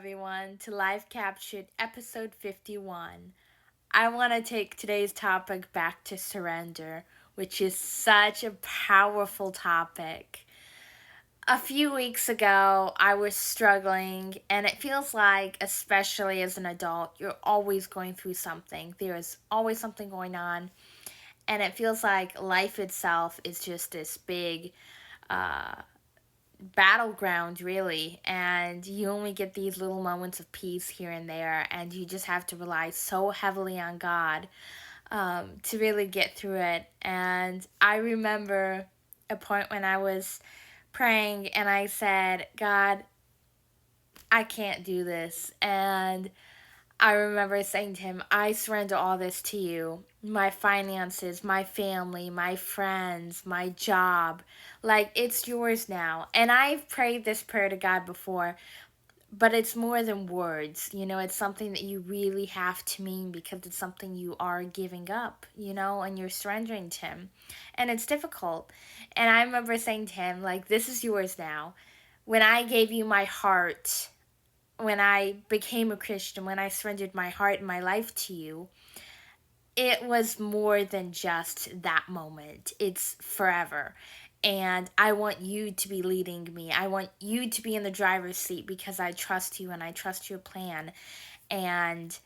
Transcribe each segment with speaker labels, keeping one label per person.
Speaker 1: everyone, to Life Captured episode 51. I want to take today's topic back to surrender, which is such a powerful topic. A few weeks ago, I was struggling, and it feels like, especially as an adult, you're always going through something. There is always something going on, and it feels like life itself is just this big battleground, really, and you only get these little moments of peace here and there, and you just have to rely so heavily on God to really get through it. And I remember a point when I was praying and I said, God, I can't do this. And I remember saying to him, I surrender all this to you. My finances, my family, my friends, my job. Like, it's yours now. And I've prayed this prayer to God before, but it's more than words. It's something that you really have to mean because it's something you are giving up, and you're surrendering to him. And it's difficult. And I remember saying to him, like, this is yours now. When I gave you my heart, when I became a Christian, when I surrendered my heart and my life to you, it was more than just that moment. It's forever. And I want you to be leading me. I want you to be in the driver's seat because I trust you and I trust your plan. And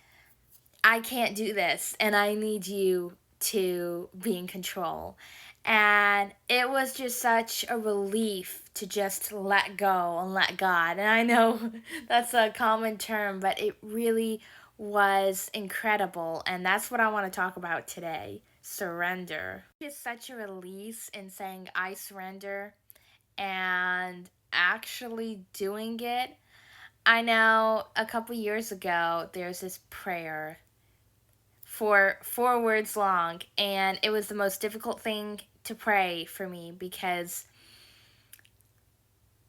Speaker 1: I can't do this. And I need you to be in control. And it was just such a relief to just let go and let God. And I know that's a common term, but it really was incredible. And that's what I want to talk about today. Surrender. It's such a release in saying I surrender and actually doing it. I know a couple years ago there's this prayer for 4 words long, and it was the most difficult thing to pray for me because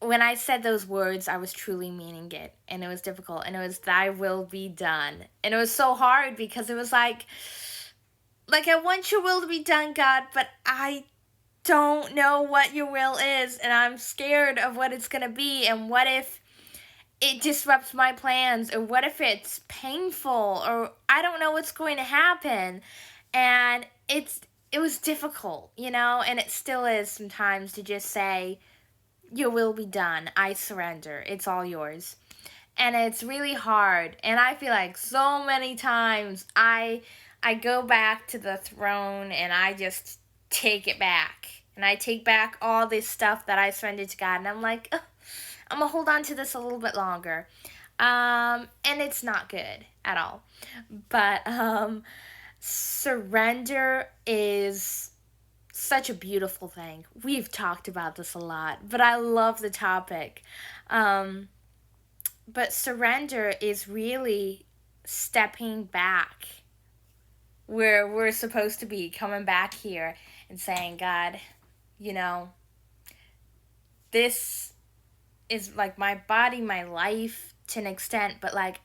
Speaker 1: when I said those words, I was truly meaning it, and it was difficult, and it was thy will be done. And it was so hard because it was like I want your will to be done, God, but I don't know what your will is, and I'm scared of what it's going to be, and what if it disrupts my plans, or what if it's painful, or I don't know what's going to happen. And it was difficult, and it still is sometimes to just say, your will be done, I surrender, it's all yours. And it's really hard, and I feel like so many times I go back to the throne and I just take it back, and I take back all this stuff that I surrendered to God, and I'm like, ugh, I'm going to hold on to this a little bit longer. And it's not good at all. But surrender is such a beautiful thing. We've talked about this a lot, but I love the topic. But surrender is really stepping back where we're supposed to be, coming back here and saying, God, this is like my body, my life to an extent, but like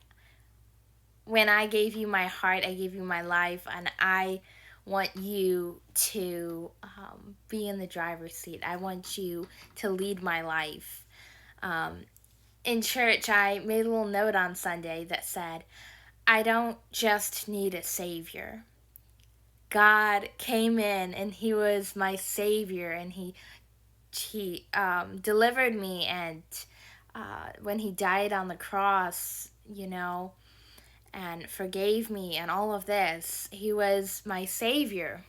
Speaker 1: when I gave you my heart, I gave you my life, and I want you to be in the driver's seat. I want you to lead my life. In church, I made a little note on Sunday that said, I don't just need a savior. God came in and he was my savior, and he delivered me, and when he died on the cross, and forgave me and all of this, he was my savior.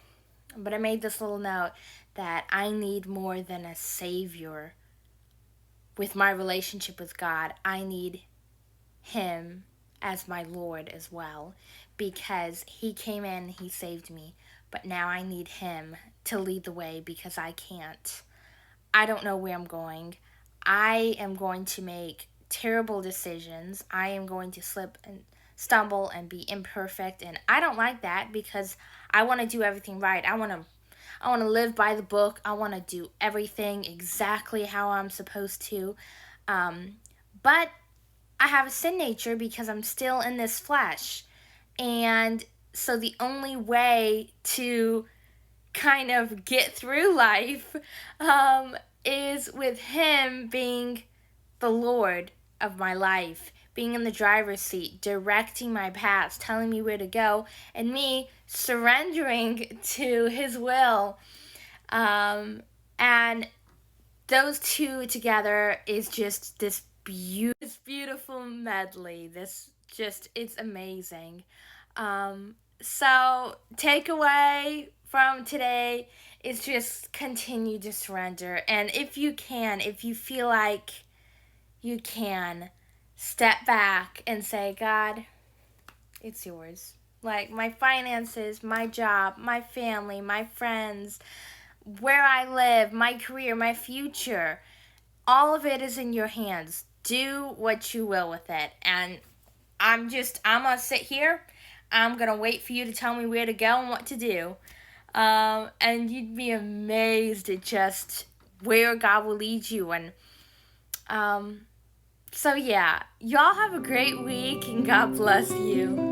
Speaker 1: But I made this little note that I need more than a savior with my relationship with God. I need him as my Lord as well, because he came in, he saved me, but now I need him to lead the way because I can't. I don't know where I'm going. I am going to make terrible decisions. I am going to slip and stumble and be imperfect, and I don't like that because I want to do everything right. I want to live by the book. I want to do everything exactly how I'm supposed to. But I have a sin nature because I'm still in this flesh. And so the only way to kind of get through life is with him being the Lord of my life, being in the driver's seat, directing my paths, telling me where to go, and me surrendering to His will. And those two together is just this beautiful medley. It's amazing. So takeaway from today is just continue to surrender. And if you feel like you can, step back and say, God, it's yours. Like my finances, my job, my family, my friends, where I live, my career, my future, all of it is in your hands. Do what you will with it. And I'm going to sit here. I'm going to wait for you to tell me where to go and what to do. And you'd be amazed at just where God will lead you. And so yeah, y'all have a great week and God bless you.